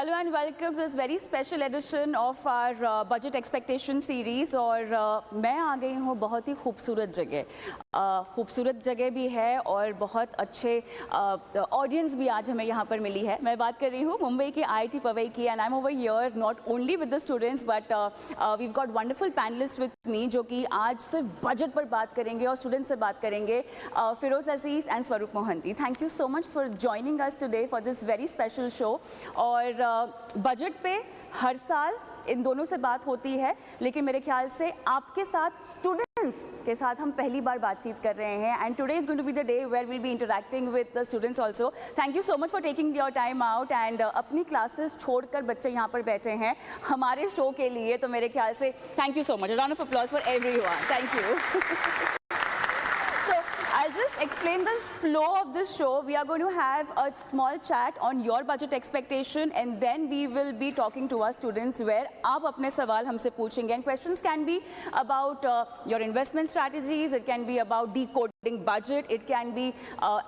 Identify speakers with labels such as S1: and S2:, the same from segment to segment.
S1: Hello and welcome to this very special edition of our budget expectation series और मैं आ गई हूँ बहुत ही खूबसूरत जगह भी है और बहुत अच्छे ऑडियंस भी आज हमें यहाँ पर मिली है। मैं बात कर रही हूँ मुंबई के IIT पवई की and I am over here not only with the students but we've got wonderful panelist with me जो कि आज सिर्फ बजट पर बात करेंगे और स्टूडेंट्स से बात करेंगे। फिरोज अजीज एंड स्वरूप Mohanty, thank you so much for joining us today for this very special show. और बजट पे हर साल इन दोनों से बात होती है, लेकिन मेरे ख्याल से आपके साथ स्टूडेंट्स के साथ हम पहली बार बातचीत कर रहे हैं and today is going to be the day where we will be interacting with the students also. Thank you so much for taking your time out and अपनी क्लासेस छोड़कर बच्चे यहाँ पर बैठे हैं हमारे शो के लिए, तो मेरे ख्याल से thank you so much. Round of applause for everyone. Thank you. I'll just explain the flow of this show. We are going to have a small chat on your budget expectation and then we will be talking to our students where आप अपने सवाल हमसे पूछेंगे and questions can be about your investment strategies, it can be about decoding budget, it can be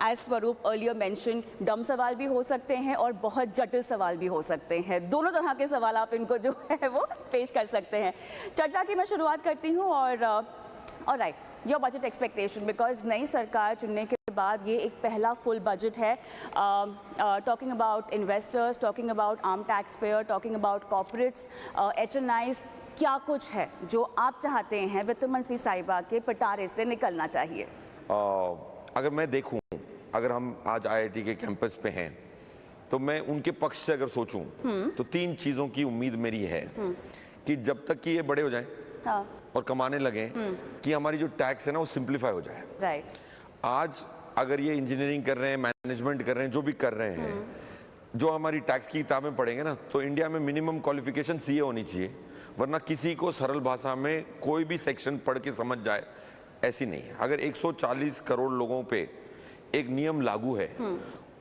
S1: as Swaroop earlier mentioned dumb सवाल भी हो सकते हैं और बहुत जटिल सवाल भी हो सकते हैं। दोनों तरह के सवाल आप इनको जो है वो पेश कर सकते हैं। चर्चा की मैं शुरुआत करती हूँ और allright, your budget expectation, because नई सरकार चुनने के बाद ये एक पहला फुल बजट है। Talking about investors, talking about आम tax payer, talking about corporates, HNIs, क्या कुछ है जो आप चाहते हैं वित्त मंत्री साहिबा के पिटारे से निकलना चाहिए?
S2: अगर मैं देखूं, अगर हम आज IIT के कैंपस पे हैं तो मैं उनके पक्ष से अगर सोचूं तो 3 चीज़ों की उम्मीद मेरी है कि जब तक कि ये बड़े हो जाएं और कमाने लगे कि हमारी जो टैक्स है ना वो सिंप्लीफाई हो जाए।
S1: राइट।
S2: आज अगर ये इंजीनियरिंग कर रहे हैं, मैनेजमेंट कर रहे हैं, जो भी कर रहे हैं, जो हमारी टैक्स की किताबें पढ़ेंगे ना तो इंडिया में मिनिमम क्वालिफिकेशन CA होनी चाहिए, वरना किसी को सरल भाषा में कोई भी सेक्शन पढ़ के समझ जाए ऐसी नहीं है। अगर 140 करोड़ लोगों पे एक नियम लागू है,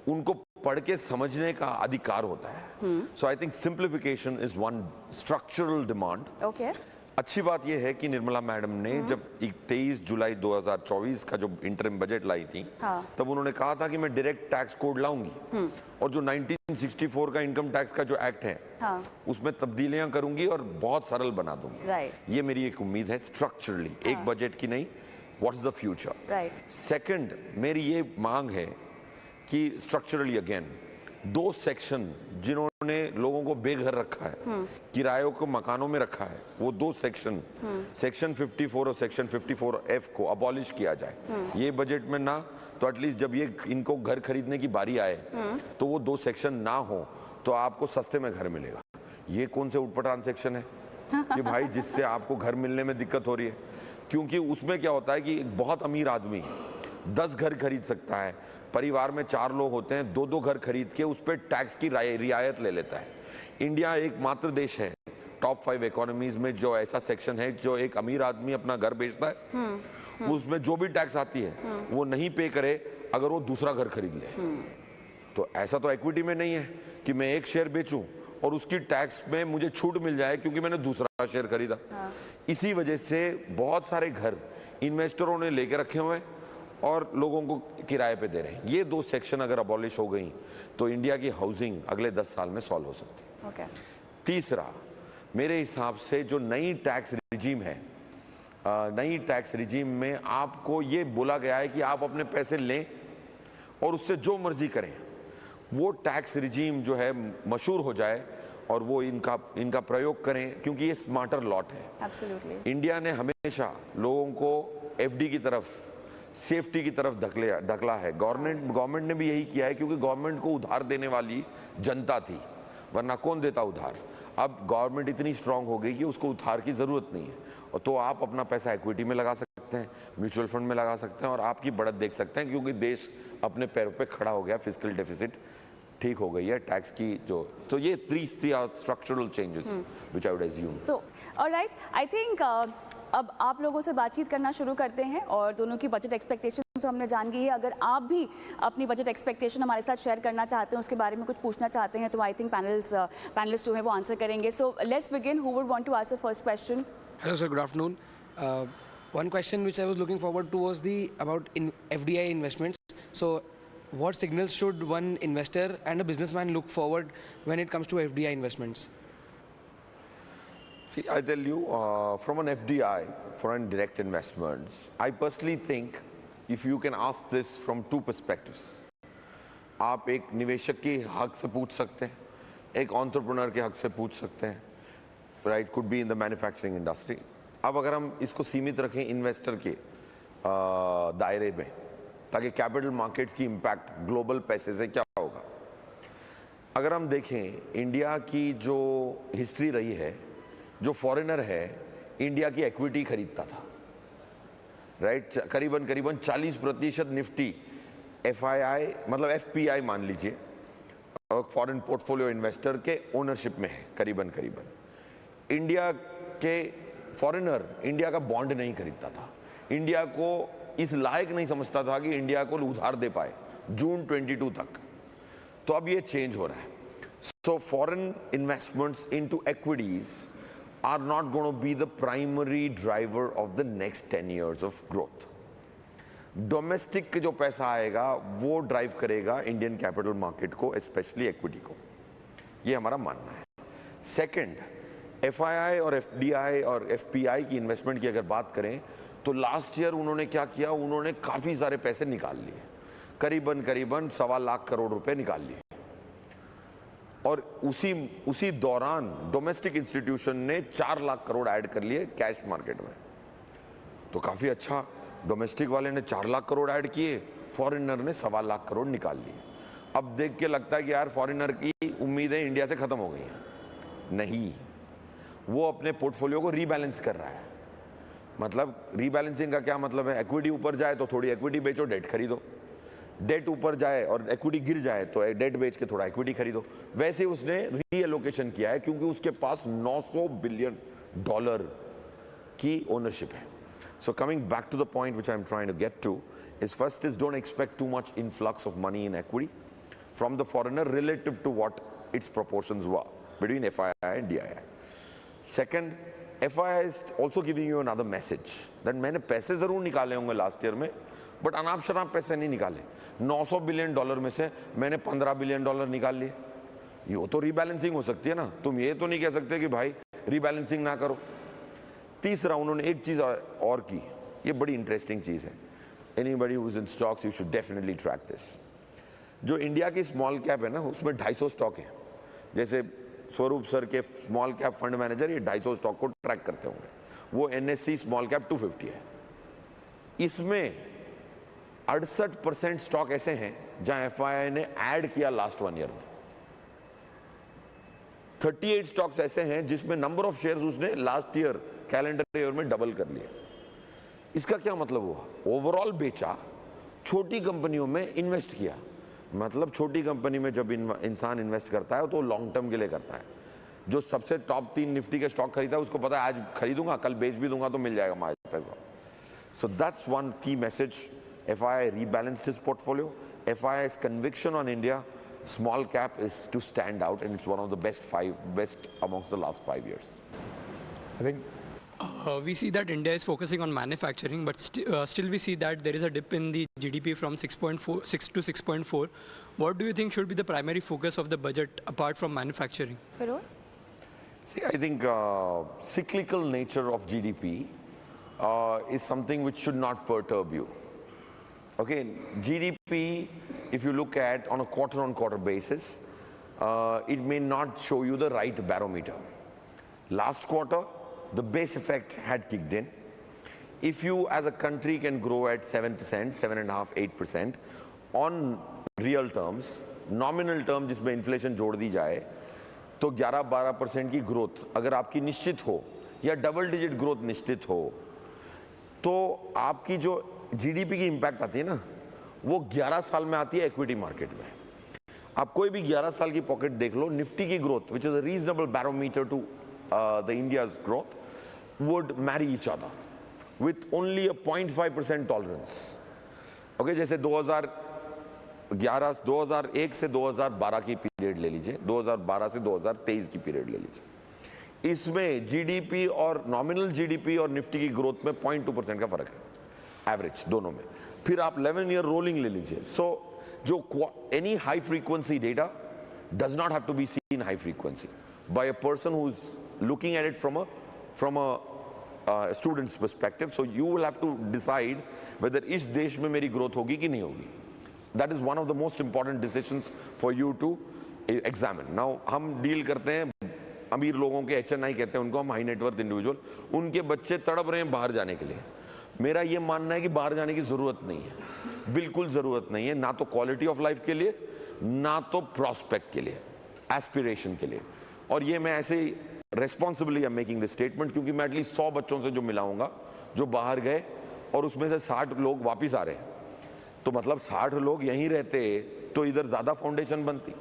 S2: उनको पढ़ के समझने का अधिकार होता है। So I think simplification is one structural demand.
S1: Okay.
S2: अच्छी बात यह है कि निर्मला मैडम ने जब 23 जुलाई 2024 का जो इंटरिम बजट लाई थी, तब उन्होंने कहा था कि मैं डायरेक्ट टैक्स कोड लाऊंगी और जो 1964 का इनकम टैक्स का जो एक्ट है उसमें तब्दीलियां करूंगी और बहुत सरल बना दूंगी। ये मेरी एक उम्मीद है स्ट्रक्चरली, एक बजट की नहीं। What is the future? Second, मेरी ये मांग है कि स्ट्रक्चरली अगेन 2 सेक्शन जिन्होंने लोगों को बेघर रखा है, किरायों को मकानों में रखा है, वो 2 सेक्शन, सेक्शन 54 और सेक्शन 54F को अबॉलिश किया जाए। ये बजट में ना तो एटलीस्ट जब ये इनको घर खरीदने की बारी आए तो वो 2 सेक्शन ना हो तो आपको सस्ते में घर मिलेगा। ये कौन से उटपटांग सेक्शन है कि भाई जिससे आपको घर मिलने में दिक्कत हो रही है? क्योंकि उसमें क्या होता है कि एक बहुत अमीर आदमी 10 घर खरीद सकता है, परिवार में 4 लोग होते हैं, 2-2 घर खरीद के उस पर टैक्स की रियायत ले लेता है। इंडिया एकमात्र देश है टॉप 5 इकोनॉमीज में जो ऐसा सेक्शन है जो एक अमीर आदमी अपना घर बेचता है, उसमें जो भी टैक्स आती है वो नहीं पे करे अगर वो दूसरा घर खरीद ले। तो ऐसा तो इक्विटी में नहीं है कि मैं एक शेयर बेचूं और उसकी टैक्स में मुझे छूट मिल जाए क्योंकि मैंने दूसरा शेयर खरीदा। इसी वजह से बहुत सारे घर इन्वेस्टरों ने लेके रखे हुए हैं और लोगों को किराए पे दे रहे हैं। ये 2 सेक्शन अगर अबॉलिश हो गई तो इंडिया की हाउसिंग अगले 10 साल में सॉल्व हो सकती है। तीसरा, मेरे हिसाब से जो नई टैक्स रिजीम है, नई टैक्स रिजीम में आपको ये बोला गया है कि आप अपने पैसे लें और उससे जो मर्जी करें। वो टैक्स रिजीम जो है मशहूर हो जाए और वो इनका प्रयोग करें क्योंकि ये स्मार्टर लॉट है।
S1: Absolutely.
S2: इंडिया ने हमेशा लोगों को FD की तरफ, सेफ्टी की तरफ ढकला है। गवर्नमेंट ने भी यही किया है क्योंकि गवर्नमेंट को उधार देने वाली जनता थी, वरना कौन देता उधार। अब गवर्नमेंट इतनी स्ट्रांग हो गई कि उसको उधार की जरूरत नहीं है, और तो आप अपना पैसा इक्विटी में लगा सकते हैं, म्यूचुअल फंड में लगा सकते हैं और आपकी बढ़त देख सकते हैं क्योंकि देश अपने पैरों पे खड़ा हो गया, फिस्कल डेफिसिट ठीक हो गई है, टैक्स की जो, तो ये 3 structural changes which I would assume.
S1: So alright, I think अब आप लोगों से बातचीत करना शुरू करते हैं और दोनों की बजट एक्सपेक्टेशन तो हमने जान गई है। अगर आप भी अपनी बजट एक्सपेक्टेशन हमारे साथ शेयर करना चाहते हैं, उसके बारे में कुछ पूछना चाहते हैं, तो आई थिंक पैनलिस्ट जो है वो आंसर करेंगे। So let's begin. Who would want to ask the first question?
S3: Hello sir, good afternoon. One question which I was looking forward to was about FDI investments. So what signals should one investor and a businessman look forward when it comes to FDI investments?
S2: See, I tell you, from an FDI, foreign direct investments, I personally think if you can ask this from two perspectives, आप एक निवेशक के हक से पूछ सकते हैं, एक एंटरप्रेन्योर के हक से पूछ सकते हैं, right, could be in the manufacturing industry. अब अगर हम इसको सीमित रखें इन्वेस्टर के दायरे में, ताकि कैपिटल मार्केट्स की इम्पैक्ट ग्लोबल पैसे से क्या होगा. अगर हम देखें इंडिया की जो हिस्ट्री रही है, जो फॉरेनर है इंडिया की एक्विटी खरीदता था, राइट, करीबन 40% निफ्टी FII मतलब FPI मान लीजिए, फॉरेन पोर्टफोलियो इन्वेस्टर के ओनरशिप में है करीबन. इंडिया के फॉरेनर इंडिया का बॉन्ड नहीं खरीदता था, इंडिया को इस लायक नहीं समझता था कि इंडिया को उधार दे पाए जून 22 तक. तो अब ये चेंज हो रहा है. So foreign investments into equities are not going to be the primary driver of the next 10 years of growth. Domestic जो पैसा आएगा वो ड्राइव करेगा इंडियन कैपिटल मार्केट को, स्पेशली एक्विटी को. ये हमारा मानना है. सेकंड, FII और FDI और FPI की इन्वेस्टमेंट की अगर बात करें तो लास्ट ईयर उन्होंने क्या किया, उन्होंने काफी सारे पैसे निकाल लिए, करीबन 1.25 लाख करोड़ रुपए निकाल लिए. और उसी दौरान डोमेस्टिक इंस्टीट्यूशन ने 4 लाख करोड़ ऐड कर लिए कैश मार्केट में. तो काफी अच्छा, डोमेस्टिक वाले ने 4 लाख करोड़ ऐड किए, फॉरेनर ने 1.25 लाख करोड़ निकाल लिए. अब देख के लगता है कि यार फॉरेनर की उम्मीदें इंडिया से खत्म हो गई हैं. नहीं, वो अपने पोर्टफोलियो को रीबैलेंस कर रहा है. मतलब रीबैलेंसिंग का क्या मतलब है, इक्विटी ऊपर जाए तो थोड़ी इक्विटी बेचो, डेट खरीदो, डेट ऊपर जाए और इक्विटी गिर जाए तो डेट बेच के थोड़ा इक्विटी खरीदो. वैसे उसने रीएलोकेशन किया है क्योंकि उसके पास $900 बिलियन की ओनरशिप है. So coming back to the point which I'm trying to get to is, first is don't expect too much influx of money in equity from the foreigner relative to what its proportions were between FII and DII. Second, FII is also giving you another message that मैंने पैसे जरूर निकाले होंगे last year में, but अनाप शनाप पैसे नहीं निकाले. $900 बिलियन में से मैंने $15 बिलियन निकाल लिए. ये तो रीबैलेंसिंग हो सकती है ना. तुम ये तो नहीं कह सकते कि भाई रीबैलेंसिंग ना करो. तीसरा, उन्होंने एक चीज और की, ये बड़ी इंटरेस्टिंग चीज है. Anybody who is in stocks, you should definitely track this. जो इंडिया की स्मॉल कैप है ना, उसमें 250 स्टॉक है. जैसे स्वरूप सर के स्मॉल कैप फंड मैनेजर ये 250 स्टॉक को ट्रैक करते होंगे. वो NSE स्मॉल कैप 250 है. इसमें 68% स्टॉक ऐसे हैं जहां FII ने ऐड किया लास्ट 1 ईयर में. 38 स्टॉक्स ऐसे हैं जिसमें नंबर ऑफ शेयर्स उसने लास्ट ईयर कैलेंडर ईयर में डबल कर लिया. इसका क्या मतलब हुआ, ओवरऑल बेचा, छोटी कंपनियों में इन्वेस्ट किया. मतलब छोटी कंपनी में जब इंसान इन्वेस्ट करता है तो लॉन्ग टर्म के लिए करता है. जो सबसे टॉप 3 निफ्टी के स्टॉक खरीदा है उसको पता है आज खरीदूंगा कल बेच भी दूंगा तो मिल जाएगा हमारे पैसा. सो दैट्स वन की message. FII rebalanced his portfolio. FII's conviction on India small cap is to stand out, and it's one of the best amongst the last 5 years.
S4: I think
S5: we see that India is focusing on manufacturing, but still we see that there is a dip in the GDP from 6.6 to 6.4. What do you think should be the primary focus of the budget apart from manufacturing?
S1: Feroz?
S2: See, I think cyclical nature of GDP is something which should not perturb you. Okay, GDP, if you look at on a quarter-on-quarter basis, it may not show you the right barometer. Last quarter, the base effect had kicked in. If you as a country can grow at 7%, 7.5%, 8% on real terms, nominal term जिसमें inflation जोड़ दी जाए, तो 11-12% की growth अगर आपकी निश्चित हो या डबल डिजिट ग्रोथ निश्चित हो, तो आपकी जो जीडीपी की इंपैक्ट आती है ना, वो 11 साल में आती है इक्विटी मार्केट में. आप कोई भी 11 साल की पॉकेट देख लो, निफ्टी की growth which is a reasonable barometer to the India's growth would marry each other with only a 0.5% tolerance. Okay, जैसे 2001 से 2012 की पीरियड ले लीजिए, 2012 से 2023 की पीरियड ले लीजिए. इसमें जीडीपी और नॉमिनल जीडीपी और निफ्टी की ग्रोथ में 0.2% का फर्क है एवरेज दोनों में. फिर आप 11 ईयर रोलिंग ले लीजिए. सो any high frequency data does not have to be seen high frequency by a person who's looking at it from a student's perspective. So you will have to decide whether इस देश में मेरी growth होगी कि नहीं होगी. That is one of the most important decisions for you to examine. Now हम deal करते हैं अमीर लोगों के, HNI कहते हैं उनको हम, हाई नेटवर्थ इंडिविजुअल. उनके बच्चे तड़प रहे हैं बाहर जाने के लिए. मेरा ये मानना है कि बाहर जाने की ज़रूरत नहीं है, बिल्कुल ज़रूरत नहीं है, ना तो क्वालिटी ऑफ लाइफ के लिए, ना तो प्रॉस्पेक्ट के लिए, एस्पिरेशन के लिए. और ये मैं ऐसे ही responsibly I am making this statement, क्योंकि मैं एटलीस्ट 100 बच्चों से जो मिलाऊंगा जो बाहर गए और उसमें से 60 लोग वापस आ रहे हैं. तो मतलब 60 लोग यहीं रहते तो इधर ज़्यादा फाउंडेशन बनती,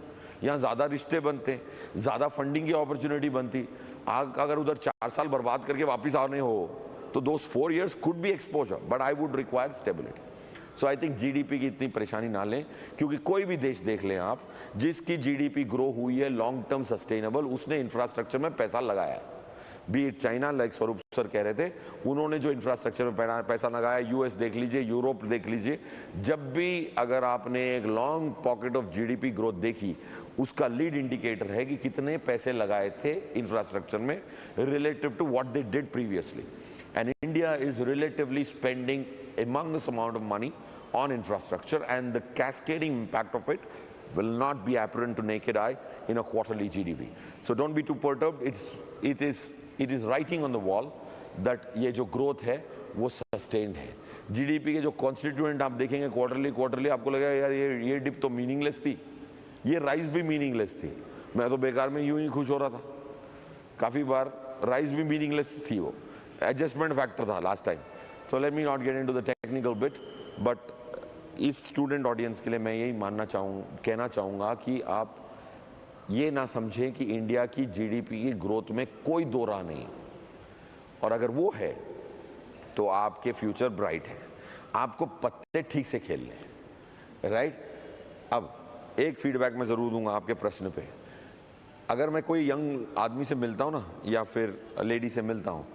S2: यहाँ ज़्यादा रिश्ते बनते, ज़्यादा फंडिंग की अपॉर्चुनिटी बनती. अगर उधर 4 साल बर्बाद करके वापस आने हो तो those 4 years could be exposure, but I would require stability. So I think GDP की इतनी परेशानी ना लें, क्योंकि कोई भी देश देख लें आप जिसकी GDP ग्रो हुई है लॉन्ग टर्म सस्टेनेबल, उसने इंफ्रास्ट्रक्चर में पैसा लगाया है. बी इट चाइना, लाइक स्वरूप सर कह रहे थे, उन्होंने जो इंफ्रास्ट्रक्चर में पैसा लगाया, यूएस देख लीजिए, यूरोप देख लीजिए. जब भी अगर आपने एक long pocket of GDP growth देखी, उसका लीड इंडिकेटर है कि कितने पैसे लगाए थे इंफ्रास्ट्रक्चर में relative to what they did previously. And India is relatively spending enormous amount of money on infrastructure, and the cascading impact of it will not be apparent to naked eye in a quarterly GDP. So don't be too perturbed. It is writing on the wall that ये जो growth है वो sustained है. GDP के जो constituent आप देखेंगे quarterly आपको लगेगा यार ये dip तो meaningless थी, ये rise भी meaningless थी. मैं तो बेकार में यूं ही खुश हो रहा था. काफी बार rise भी meaningless थी, वो एडजस्टमेंट फैक्टर था last time. So let me not get into the technical bit, but इस स्टूडेंट ऑडियंस के लिए मैं यही कहना चाहूँगा कि आप ये ना समझें कि इंडिया की GDP की ग्रोथ में कोई दो राह नहीं, और अगर वो है तो आपके फ्यूचर ब्राइट है. आपको पत्ते ठीक से खेलने हैं, राइट. अब एक फीडबैक मैं ज़रूर दूंगा आपके प्रश्न पे. अगर मैं कोई यंग आदमी से मिलता हूँ ना, या फिर लेडी से मिलता हूँ,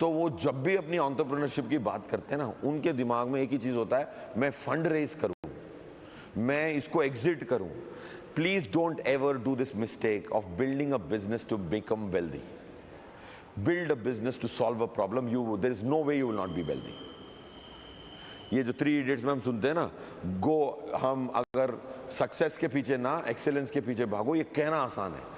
S2: तो वो जब भी अपनी एंटरप्रेन्योरशिप की बात करते हैं ना, उनके दिमाग में एक ही चीज होता है, मैं फंड रेज करूं, मैं इसको एग्जिट करूं. Please don't ever do this mistake of building a business to become wealthy. Build a business to solve a problem. There is no way you will not be wealthy. ये जो 3 idiots में हम सुनते हैं ना, हम अगर सक्सेस के पीछे ना एक्सेलेंस के पीछे भागो, ये कहना आसान है.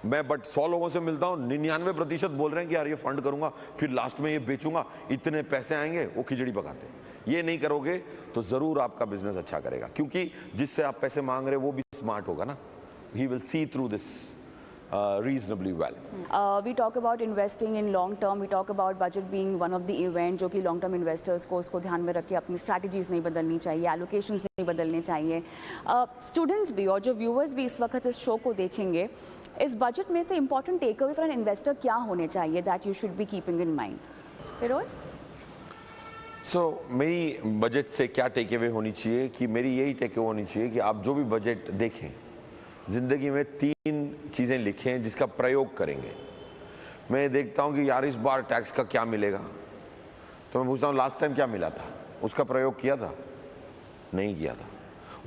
S2: मैं बट 100 लोगों से मिलता हूँ, 99% बोल रहे हैं कि यार ये फंड करूंगा, फिर लास्ट में ये बेचूंगा, इतने पैसे आएंगे, वो खिचड़ी पकाते हैं. ये नहीं करोगे तो जरूर आपका बिजनेस अच्छा करेगा, क्योंकि जिससे आप पैसे मांग रहे हैं वो भी स्मार्ट होगा ना. He will see through this reasonably well.
S1: We talk about investing in long term. We talk about budget being one of the event जो कि long term investors को उसको ध्यान में रख के अपनी strategies नहीं बदलनी चाहिए, allocations नहीं बदलने चाहिए. Students भी और जो viewers भी इस वक्त इस show को देखेंगे, इस बजट में से important takeaway for an investor क्या होने चाहिए that you should be keeping in mind? Firoz?
S2: So मेरी बजट से क्या टेक अवे होनी चाहिए कि मेरी यही टेक अवे होनी चाहिए कि आप जो भी बजट देखें, जिंदगी में 3 चीज़ें लिखें जिसका प्रयोग करेंगे. मैं देखता हूं कि यार इस बार टैक्स का क्या मिलेगा, तो मैं पूछता हूं लास्ट टाइम क्या मिला था, उसका प्रयोग किया था? नहीं किया था.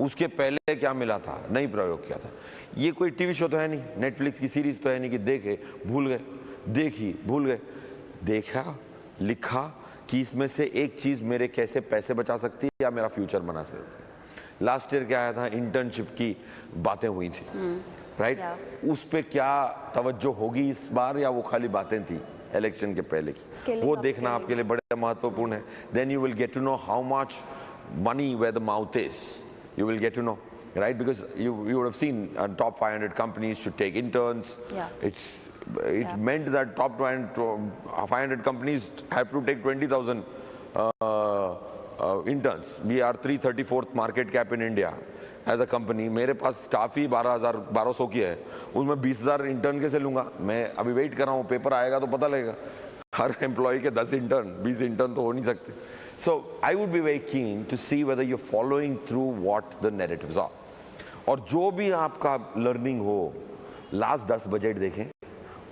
S2: उसके पहले क्या मिला था? नहीं प्रयोग किया था. ये कोई टीवी शो तो है नहीं, नेटफ्लिक्स की सीरीज तो है नहीं कि देखे भूल गए, देखी भूल गए. देखा, लिखा कि इसमें से एक चीज़ मेरे कैसे पैसे बचा सकती है या मेरा फ्यूचर बना सकती है. लास्ट ईयर क्या आया था, इंटर्नशिप की बातें हुई थी, राइट. उस पे क्या तवज्जो होगी इस बार, या वो खाली बातें थी इलेक्शन के पहले की, वो देखना आपके लिए बड़ा महत्वपूर्ण है. Then you will get to know how much money where the mouth is. You will get to know, right? Because you would have seen top 500 companies should take interns.
S1: Yeah.
S2: It meant that top 500 companies have to take 20,000 interns. We are 334th market cap in India as a company. मेरे पास staff ही 1200 की है, उसमें 20,000 intern कैसे लूंगा? मैं अभी wait कर रहा हूँ, पेपर आएगा तो पता लगेगा. हर एम्प्लॉय के 10 इंटर्न 20 इंटर्न तो हो नहीं सकते. So I would be very keen to see whether you're following through what the narratives are. और जो भी आपका लर्निंग हो, लास्ट 10 बजट देखें,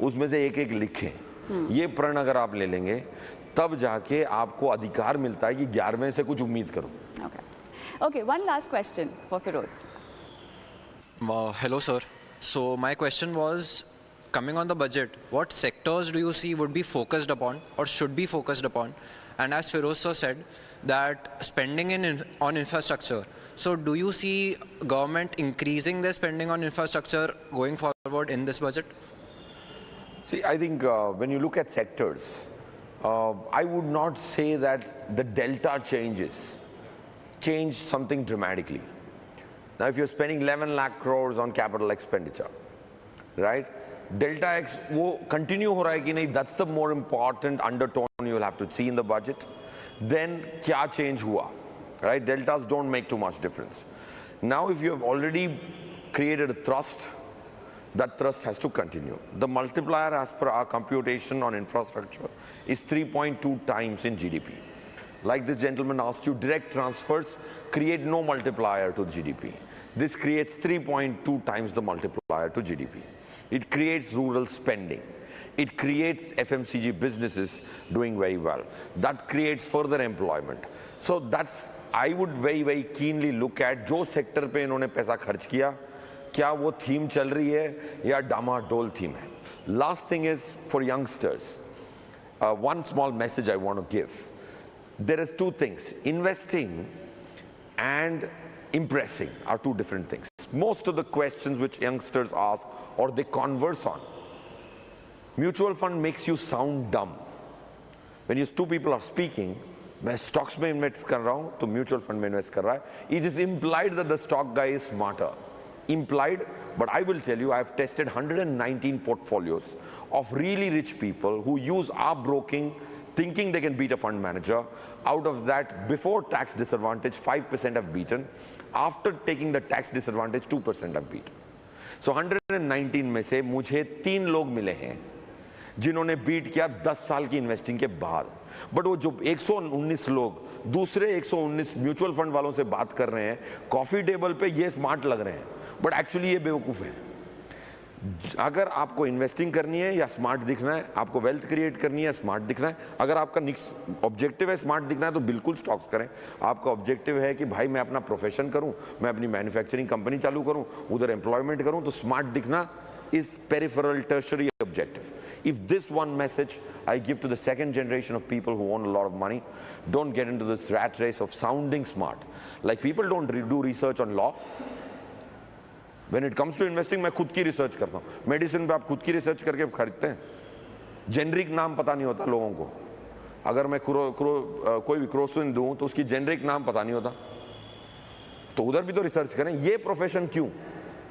S2: उसमें से एक एक लिखें. ये प्रण अगर आप ले लेंगे, तब जाके आपको अधिकार मिलता है कि 11वें से कुछ उम्मीद करो.
S1: Okay. Okay, one last question for Feroz.
S4: Hello, sir. So my question was, coming on the budget, what sectors do you see would be focused upon or should be focused upon? And as Feroz sir said, that spending on infrastructure. So do you see government increasing their spending on infrastructure going forward in this budget?
S2: See, I think when you look at sectors, I would not say that the delta changed something dramatically. Now, if you're spending 11 lakh crores on capital expenditure, right? Delta X wo continue ho raha hai ki nahi, that's the more important undertone you will have to see in the budget. Then kya change hua, right? Deltas don't make too much difference. Now, if you have already created a thrust, that thrust has to continue. The multiplier as per our computation on infrastructure is 3.2 times in GDP. Like this gentleman asked you, direct transfers create no multiplier to GDP. This creates 3.2 times the multiplier to GDP. It creates rural spending. It creates FMCG businesses doing very well. That creates further employment. So that's, I would very, very keenly look at जो sector पे इन्होंने पैसा खर्च किया, क्या वो theme चल रही है या डामाडोल theme है. Last thing is for youngsters. One small message I want to give. There is two things. Investing and impressing are two different things. Most of the questions which youngsters ask or they converse on, mutual fund makes you sound dumb. When you two people are speaking, मैं stocks में invest कर रहा हूँ तो mutual fund में invest कर रहा है. It is implied that the stock guy is smarter. Implied, but I will tell you, I have tested 119 portfolios of really rich people who use our broking thinking they can beat a fund manager. Out of that, before tax disadvantage, 5% have beaten. After taking the tax disadvantage, 2% have beaten. So 119 में से मुझे 3 लोग मिले हैं जिन्होंने beat किया 10 साल की इन्वेस्टिंग के बाद. बट वो जो 119 लोग दूसरे 119 म्यूचुअल फंड वालों से बात कर रहे हैं, कॉफी टेबल पे ये स्मार्ट लग रहे हैं, बट एक्चुअली ये बेवकूफ़ है. अगर आपको इन्वेस्टिंग करनी है या स्मार्ट दिखना है, आपको वेल्थ क्रिएट करनी है, स्मार्ट दिखना है, अगर आपका ऑब्जेक्टिव है स्मार्ट दिखना है तो बिल्कुल स्टॉक्स करें. आपका ऑब्जेक्टिव है कि भाई मैं अपना प्रोफेशन करूं, मैं अपनी मैन्युफैक्चरिंग कंपनी चालू करूं, उधर एम्प्लॉयमेंट करूं, तो स्मार्ट दिखना is peripheral tertiary objective. If this one message I give to the second generation of people who own a lot of money, don't get into this rat race of sounding smart. Like people don't do research on law. When it comes to investing, मैं खुद की research करता हूँ. Medicine पे आप खुद की research करके खरीदते हैं. जेनरिक नाम पता नहीं होता लोगों को. अगर मैं कोई भी क्रोसिन दूं तो उसकी जेनरिक नाम पता नहीं होता, तो उधर भी तो रिसर्च करें. ये प्रोफेशन क्यों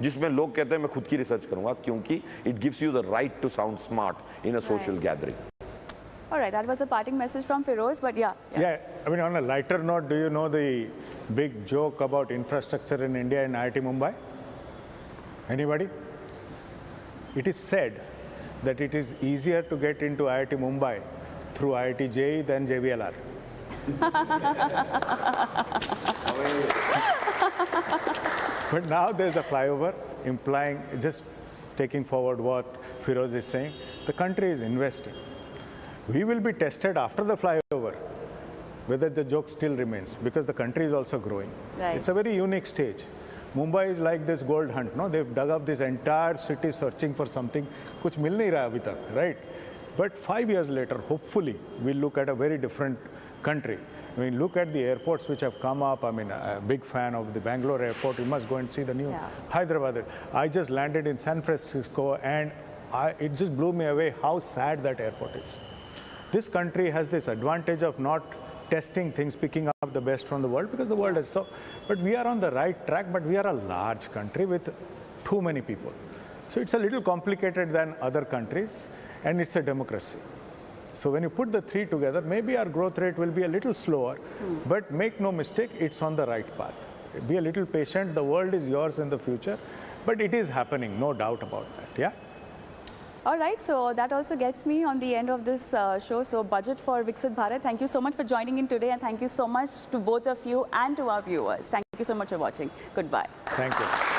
S2: जिसमें लोग कहते हैं मैं खुद की रिसर्च करूंगा? क्योंकि it gives you the right to sound smart in a social gathering.
S1: All right, that was a parting message from Feroz, but yeah.
S6: I mean, on a lighter note, do you know the big joke about infrastructure in India in IIT Mumbai? Anybody? It is said that it is easier to get into IIT Mumbai through IIT JEE than JVLR. But now there's a flyover implying, just taking forward what Feroz is saying, the country is investing. We will be tested after the flyover whether the joke still remains, because the country is also growing.
S1: Right.
S6: It's a very unique stage. Mumbai is like this gold hunt, no? They've dug up this entire city searching for something. Kuch mil nahi raha abhi tak, right? But 5 years later, hopefully, we'll look at a very different country. I mean, look at the airports which have come up. I mean, a big fan of the Bangalore airport. You must go and see the new Hyderabad. I just landed in San Francisco and it just blew me away how sad that airport is. This country has this advantage of not testing things, picking up the best from the world, because the world is so, but we are on the right track, but we are a large country with too many people. So it's a little complicated than other countries, and it's a democracy. So when you put the three together, maybe our growth rate will be a little slower, but make no mistake, it's on the right path. Be a little patient, the world is yours in the future, but it is happening, no doubt about that, yeah?
S1: All right, so that also gets me on the end of this show. So Budget for Viksit Bharat, thank you so much for joining in today, and thank you so much to both of you and to our viewers. Thank you so much for watching. Goodbye.
S6: Thank you.